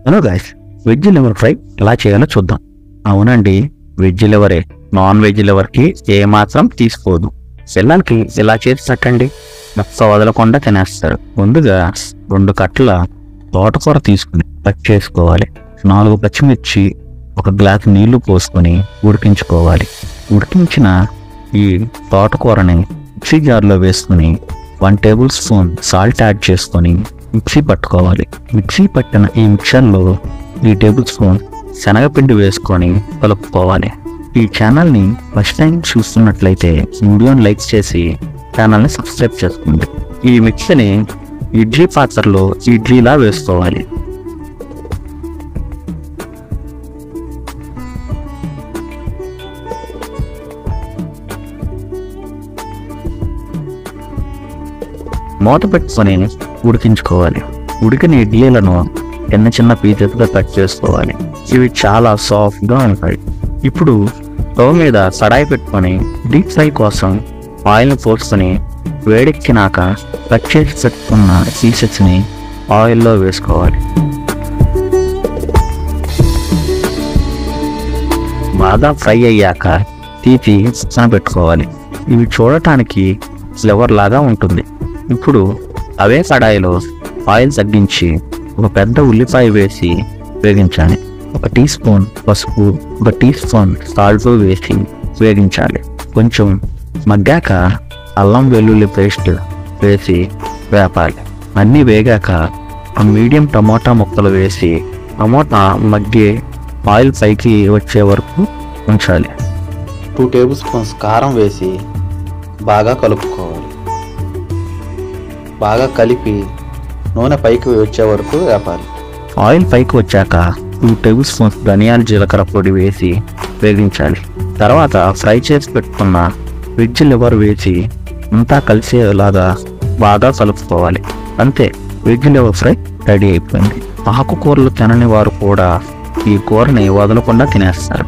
Hello guys, veg liver fry ఎలా చేయాలో చూద్దాం. అవునండి, వెజ్ లివరే నాన్ వెజ్ లివర్కి ఏమాత్రం తీసుకోదు. పిల్లలకి ఇలా చేసి పెట్టండి, మొక్క వదలకుండా తినేస్తారు. ముందుగా 2 కట్టల తోటకూర తీసుకుని కట్ చేసుకోవాలి. 4 పచ్చిమిర్చి, 1 గ్లాసు నీళ్లు పోసుకొని ఉడికించుకోవాలి. ఉడికించిన ఈ తోటకూరని మిక్సీ జార్లో వేసుకుని 1 టేబుల్ స్పూన్ సాల్ట్ యాడ్ చేసుకొని మిక్సీ పట్టుకోవాలి. మిక్సీ పట్టిన ఈ మిక్సర్లో 3 టేబుల్ స్పూన్ శనగపిండి వేసుకొని కలుపుకోవాలి. ఈ ఛానల్ని ఫస్ట్ టైం చూస్తున్నట్లయితే వీడియోని లైక్ చేసి ఛానల్ని సబ్స్క్రైబ్ చేసుకోండి. ఈ మిక్సీని ఇడ్లీ పాత్రలో ఇడ్లీలా వేసుకోవాలి. మూత పెట్టుకొని ఉడికించుకోవాలి. ఉడికిన ఇడ్లీలను చిన్న పీసెస్గా కట్ చేసుకోవాలి. ఇవి చాలా సాఫ్ట్గా ఉంటాయి. ఇప్పుడు స్టవ్ మీద కడాయి పెట్టుకొని డీప్ ఫ్రై కోసం ఆయిల్ని పోసుకొని వేడెక్కినాక కట్ చేసి పెట్టుకున్న పీసెస్ని ఆయిల్లో వేసుకోవాలి. బాగా ఫ్రై అయ్యాక తీసి పక్కన పెట్టుకోవాలి. ఇవి చూడటానికి ఫ్లేవర్ లాగా ఉంటుంది. ఇప్పుడు అవే కడాయిలో ఆయిల్ తగ్గించి 1 పెద్ద ఉల్లిపాయ వేసి వేగించాలి. 1 టీ స్పూన్ పసుపు, 1 టీ స్పూన్ సాల్ట్ వేసి వేగించాలి. కొంచెం మగ్గాక అల్లం వెల్లుల్లి పేస్ట్ వేసి వేపాలి. అన్నీ వేగాక మీడియం టమోటా ముక్కలు వేసి టమోటా మగ్గి ఆయిల్ పైకి వచ్చే వరకు ఉంచాలి. 2 టేబుల్ స్పూన్స్ కారం వేసి బాగా కలుపుకోవాలి. బాగా కలిపి నూనె పైకి వచ్చే వరకు వేపాలి. ఆయిల్ పైకి వచ్చాక 2 టేబుల్ స్పూన్స్ ధనియాల జీలకర్ర పొడి వేసి వేగించాలి. తర్వాత ఫ్రై చేసి పెట్టుకున్న వెజ్ లివర్ వేసి అంతా కలిసేలాగా బాగా కలుపుకోవాలి. అంతే, వెజ్ లివర్ ఫ్రై రెడీ అయిపోయింది. ఆకుకూరలు తినని వారు కూడా ఈ కూరని వదలకుండా తినేస్తారు.